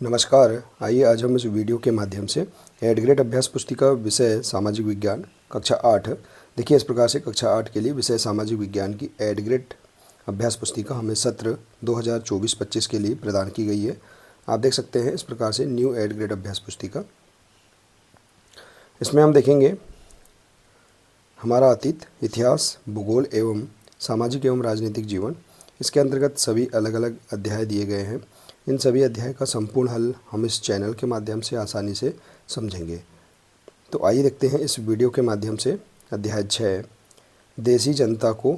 नमस्कार। आइए आज हम इस वीडियो के माध्यम से एड ग्रेड अभ्यास पुस्तिका विषय सामाजिक विज्ञान कक्षा 8 देखिए इस प्रकार से कक्षा 8 के लिए विषय सामाजिक विज्ञान की एड ग्रेड अभ्यास पुस्तिका हमें सत्र 2024-25 के लिए प्रदान की गई है। आप देख सकते हैं इस प्रकार से न्यू एड ग्रेड अभ्यास पुस्तिका। इसमें हम देखेंगे हमारा अतीत, इतिहास, भूगोल एवं सामाजिक एवं राजनीतिक जीवन। इसके अंतर्गत सभी अलग अलग अध्याय दिए गए हैं। इन सभी अध्याय का संपूर्ण हल हम इस चैनल के माध्यम से आसानी से समझेंगे। तो आइए देखते हैं इस वीडियो के माध्यम से अध्याय 6, देसी जनता को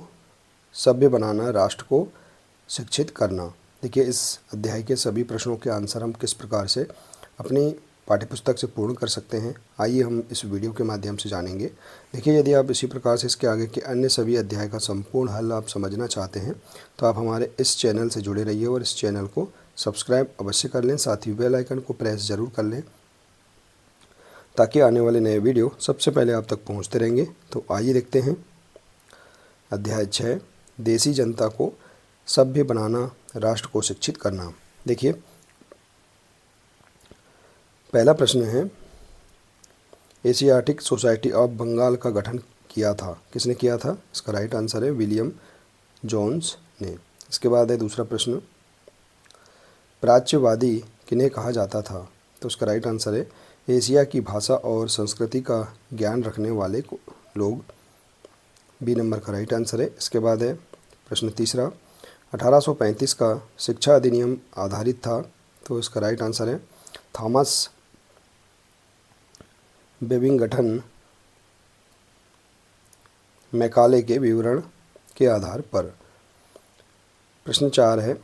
सभ्य बनाना, राष्ट्र को शिक्षित करना। देखिए इस अध्याय के सभी प्रश्नों के आंसर हम किस प्रकार से अपनी पाठ्यपुस्तक से पूर्ण कर सकते हैं, आइए हम इस वीडियो के माध्यम से जानेंगे। देखिए यदि आप इसी प्रकार से इसके आगे के अन्य सभी अध्याय का संपूर्ण हल आप समझना चाहते हैं तो आप हमारे इस चैनल से जुड़े रहिए और इस चैनल को सब्सक्राइब अवश्य कर लें, साथ ही बेल आइकन को प्रेस ज़रूर कर लें ताकि आने वाले नए वीडियो सबसे पहले आप तक पहुंचते रहेंगे। तो आइए देखते हैं अध्याय 6, देसी जनता को सभ्य बनाना, राष्ट्र को शिक्षित करना। देखिए पहला प्रश्न है, एशियाटिक सोसाइटी ऑफ बंगाल का गठन किया था, किसने किया था? इसका राइट आंसर है विलियम जोन्स ने। इसके बाद है दूसरा प्रश्न, प्राच्यवादी किन्हें कहा जाता था? तो उसका राइट आंसर है एशिया की भाषा और संस्कृति का ज्ञान रखने वाले लोग। बी नंबर का राइट आंसर है। इसके बाद है प्रश्न तीसरा, 1835 का शिक्षा अधिनियम आधारित था, तो इसका राइट आंसर है थॉमस बेबिंगटन मैकाले के विवरण के आधार पर। प्रश्न 4 है,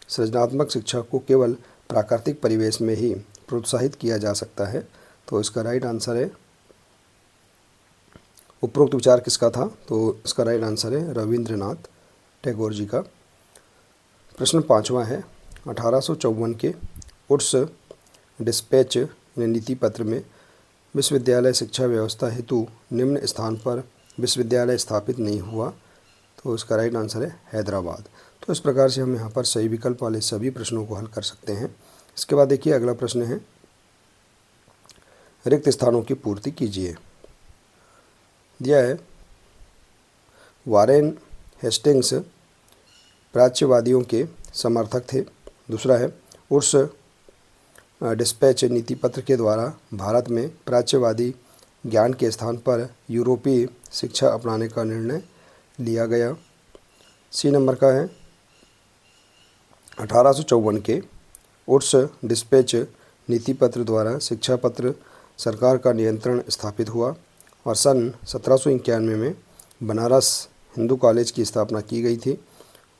सृजनात्मक शिक्षा को केवल प्राकृतिक परिवेश में ही प्रोत्साहित किया जा सकता है, तो इसका राइट आंसर है, उपरोक्त विचार किसका था? तो इसका राइट आंसर है रविंद्रनाथ टैगोर जी का। प्रश्न 5वां है, 1854 के उड्स डिस्पैच नीति पत्र में विश्वविद्यालय शिक्षा व्यवस्था हेतु निम्न स्थान पर विश्वविद्यालय स्थापित नहीं हुआ, तो इसका राइट आंसर है हैदराबाद। तो इस प्रकार से हम यहाँ पर सही विकल्प वाले सभी प्रश्नों को हल कर सकते हैं। इसके बाद देखिए अगला प्रश्न है, रिक्त स्थानों की पूर्ति कीजिए। दिया है, वारेन हेस्टिंग्स प्राच्यवादियों के समर्थक थे। दूसरा है, उर्स डिस्पैच नीति पत्र के द्वारा भारत में प्राच्यवादी ज्ञान के स्थान पर यूरोपीय शिक्षा अपनाने का निर्णय लिया गया। सी नंबर का है, 1854 के उड्स डिस्पैच नीति पत्र द्वारा शिक्षा पत्र सरकार का नियंत्रण स्थापित हुआ और सन 1791 में बनारस हिंदू कॉलेज की स्थापना की गई थी।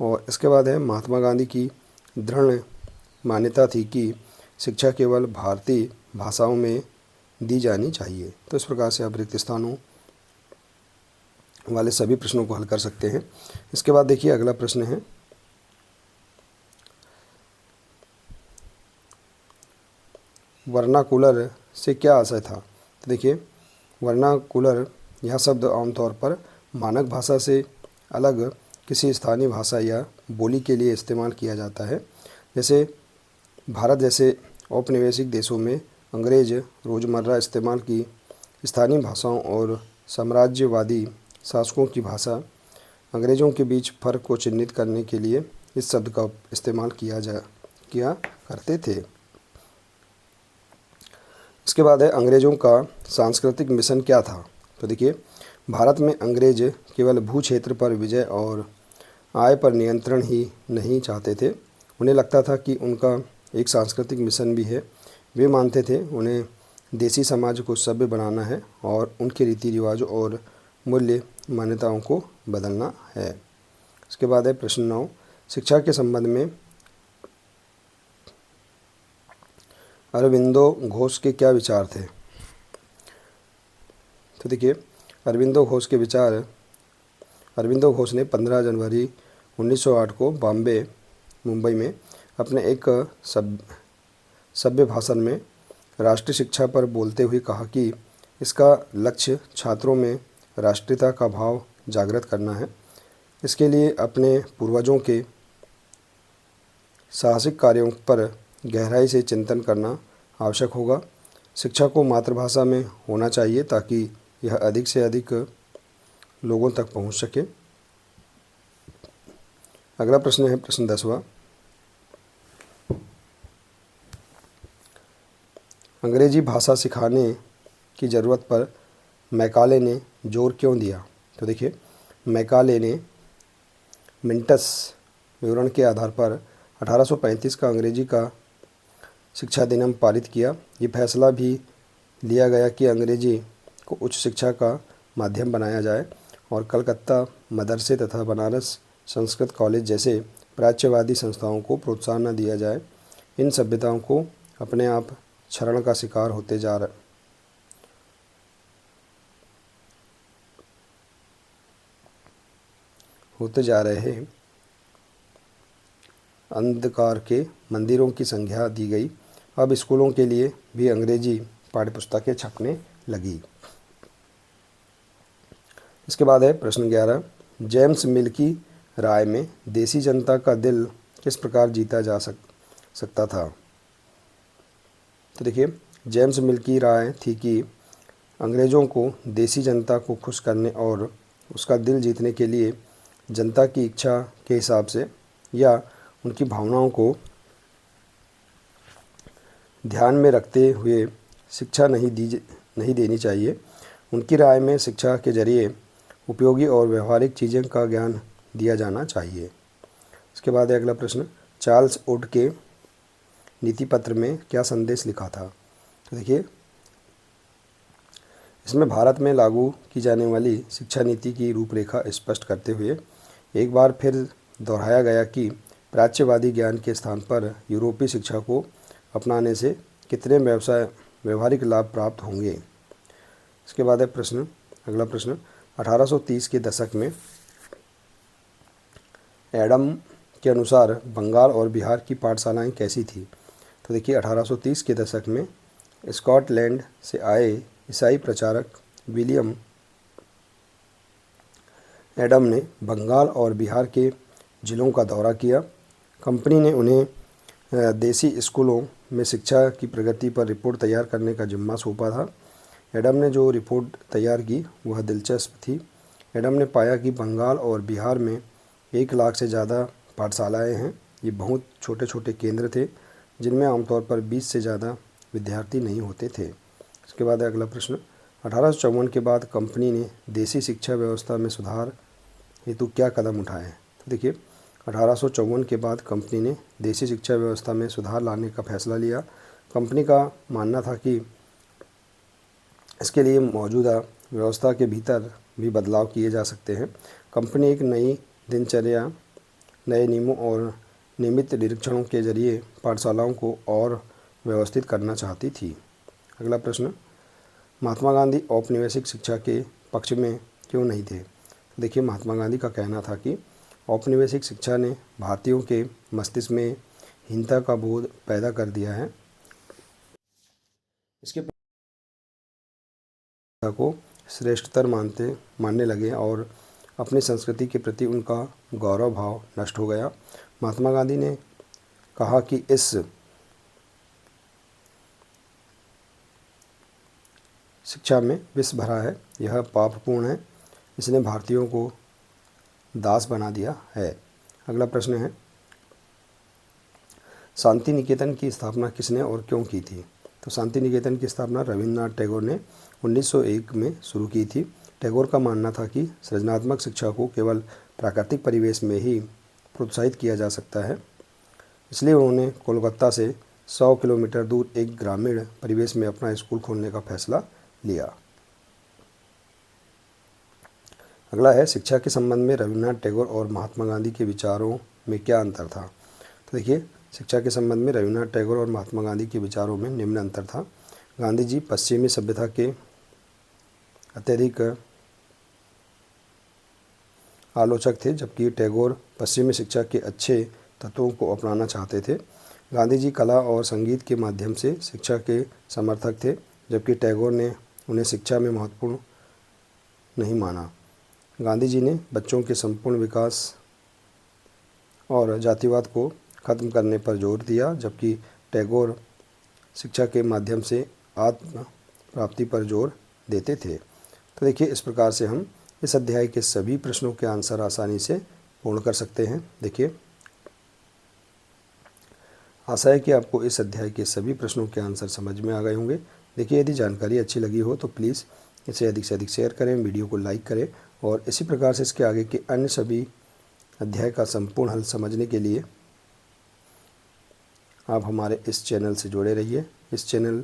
और इसके बाद है, महात्मा गांधी की दृढ़ मान्यता थी कि शिक्षा केवल भारतीय भाषाओं में दी जानी चाहिए। तो इस प्रकार से आप रिक्त स्थानों वाले सभी प्रश्नों को हल कर सकते हैं। इसके बाद देखिए अगला प्रश्न है, वर्नाकुलर से क्या आशय था? तो देखिए वर्नाकुलर यह शब्द आमतौर पर मानक भाषा से अलग किसी स्थानीय भाषा या बोली के लिए इस्तेमाल किया जाता है। जैसे भारत जैसे औपनिवेशिक देशों में अंग्रेज रोज़मर्रा इस्तेमाल की स्थानीय भाषाओं और साम्राज्यवादी शासकों की भाषा अंग्रेज़ों के बीच फ़र्क को चिह्नित करने के लिए इस शब्द का इस्तेमाल किया करते थे। इसके बाद है, अंग्रेज़ों का सांस्कृतिक मिशन क्या था? तो देखिए भारत में अंग्रेज केवल भू क्षेत्र पर विजय और आय पर नियंत्रण ही नहीं चाहते थे, उन्हें लगता था कि उनका एक सांस्कृतिक मिशन भी है। वे मानते थे उन्हें देसी समाज को सभ्य बनाना है और उनके रीति रिवाजों और मूल्य मान्यताओं को बदलना है। इसके बाद है प्रश्न 9, शिक्षा के संबंध में अरविंदो घोष के क्या विचार थे? तो देखिए अरविंदो घोष ने 15 जनवरी 1908 को मुंबई में अपने एक सभ्य भाषण में राष्ट्रीय शिक्षा पर बोलते हुए कहा कि इसका लक्ष्य छात्रों में राष्ट्रीयता का भाव जागृत करना है। इसके लिए अपने पूर्वजों के साहसिक कार्यों पर गहराई से चिंतन करना आवश्यक होगा। शिक्षा को मातृभाषा में होना चाहिए ताकि यह अधिक से अधिक लोगों तक पहुंच सके। अगला प्रश्न है प्रश्न 10वां। अंग्रेजी भाषा सिखाने की ज़रूरत पर मैकाले ने जोर क्यों दिया? तो देखिए, मैकाले ने मिंटस विवरण के आधार पर 1835 का अंग्रेजी का शिक्षा अधिनियम पारित किया। ये फैसला भी लिया गया कि अंग्रेजी को उच्च शिक्षा का माध्यम बनाया जाए और कलकत्ता मदरसे तथा बनारस संस्कृत कॉलेज जैसे प्राच्यवादी संस्थाओं को प्रोत्साहन न दिया जाए। इन सभ्यताओं को अपने आप क्षरण का शिकार होते जा रहे अंधकार के मंदिरों की संज्ञा दी गई। अब स्कूलों के लिए भी अंग्रेजी पाठ्यपुस्तकें छपने लगी। इसके बाद है प्रश्न 11। जेम्स मिल की राय में देसी जनता का दिल किस प्रकार जीता जा सकता था? तो देखिए, जेम्स मिल की राय थी कि अंग्रेज़ों को देसी जनता को खुश करने और उसका दिल जीतने के लिए जनता की इच्छा के हिसाब से या उनकी भावनाओं को ध्यान में रखते हुए शिक्षा नहीं देनी चाहिए। उनकी राय में शिक्षा के जरिए उपयोगी और व्यवहारिक चीज़ों का ज्ञान दिया जाना चाहिए। इसके बाद है अगला प्रश्न। चार्ल्स वुड के नीति पत्र में क्या संदेश लिखा था? तो देखिए, इसमें भारत में लागू की जाने वाली शिक्षा नीति की रूपरेखा स्पष्ट करते हुए एक बार फिर दोहराया गया कि प्राच्यवादी ज्ञान के स्थान पर यूरोपीय शिक्षा को अपनाने से कितने व्यवहारिक लाभ प्राप्त होंगे। इसके बाद है अगला प्रश्न। 1830 के दशक में एडम के अनुसार बंगाल और बिहार की पाठशालाएं कैसी थी? तो देखिए, 1830 के दशक में स्कॉटलैंड से आए ईसाई प्रचारक विलियम एडम ने बंगाल और बिहार के जिलों का दौरा किया। कंपनी ने उन्हें देसी स्कूलों में शिक्षा की प्रगति पर रिपोर्ट तैयार करने का जिम्मा सौंपा था। एडम ने जो रिपोर्ट तैयार की वह दिलचस्प थी। एडम ने पाया कि बंगाल और बिहार में 1 लाख से ज़्यादा पाठशालाएं हैं। ये बहुत छोटे छोटे केंद्र थे जिनमें आमतौर पर 20 से ज़्यादा विद्यार्थी नहीं होते थे। इसके बाद अगला प्रश्न। 1854 के बाद कंपनी ने देसी शिक्षा व्यवस्था में सुधार हेतु क्या कदम उठाए? तो देखिए, 1854 के बाद कंपनी ने देसी शिक्षा व्यवस्था में सुधार लाने का फैसला लिया। कंपनी का मानना था कि इसके लिए मौजूदा व्यवस्था के भीतर भी बदलाव किए जा सकते हैं। कंपनी एक नई दिनचर्या, नए नियमों और नियमित निरीक्षणों के जरिए पाठशालाओं को और व्यवस्थित करना चाहती थी। अगला प्रश्न। महात्मा गांधी औपनिवेशिक शिक्षा के पक्ष में क्यों नहीं थे? देखिए, महात्मा गांधी का कहना था कि औपनिवेशिक शिक्षा ने भारतीयों के मस्तिष्क में हीनता का बोध पैदा कर दिया है। इसके को श्रेष्ठतर मानने लगे और अपनी संस्कृति के प्रति उनका गौरव भाव नष्ट हो गया। महात्मा गांधी ने कहा कि इस शिक्षा में विष भरा है, यह पापपूर्ण है, इसने भारतीयों को दास बना दिया है। अगला प्रश्न है, शांति निकेतन की स्थापना किसने और क्यों की थी? तो शांति निकेतन की स्थापना रविन्द्रनाथ टैगोर ने 1901 में शुरू की थी। टैगोर का मानना था कि सृजनात्मक शिक्षा को केवल प्राकृतिक परिवेश में ही प्रोत्साहित किया जा सकता है। इसलिए उन्होंने कोलकाता से 100 किलोमीटर दूर एक ग्रामीण परिवेश में अपना स्कूल खोलने का फैसला लिया। अगला है, शिक्षा के संबंध में रविन्द्रनाथ टैगोर और महात्मा गांधी के विचारों में क्या अंतर था? तो देखिए, शिक्षा के संबंध में रविन्द्रनाथ टैगोर और महात्मा गांधी के विचारों में निम्न अंतर था। गांधी जी पश्चिमी सभ्यता के अत्यधिक आलोचक थे, जबकि टैगोर पश्चिमी शिक्षा के अच्छे तत्वों को अपनाना चाहते थे। गांधी जी कला और संगीत के माध्यम से शिक्षा के समर्थक थे, जबकि टैगोर ने उन्हें शिक्षा में महत्वपूर्ण नहीं माना। गांधी जी ने बच्चों के संपूर्ण विकास और जातिवाद को खत्म करने पर जोर दिया, जबकि टैगोर शिक्षा के माध्यम से आत्म प्राप्ति पर जोर देते थे। तो देखिए, इस प्रकार से हम इस अध्याय के सभी प्रश्नों के आंसर आसानी से पूर्ण कर सकते हैं। देखिए, आशा है कि आपको इस अध्याय के सभी प्रश्नों के आंसर समझ में आ गए होंगे। देखिए, यदि जानकारी अच्छी लगी हो तो प्लीज़ इसे अधिक से अधिक शेयर करें, वीडियो को लाइक करें और इसी प्रकार से इसके आगे के अन्य सभी अध्याय का संपूर्ण हल समझने के लिए आप हमारे इस चैनल से जुड़े रहिए। इस चैनल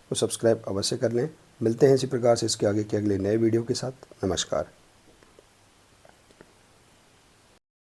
को सब्सक्राइब अवश्य कर लें। मिलते हैं इसी प्रकार से इसके आगे के अगले नए वीडियो के साथ। नमस्कार।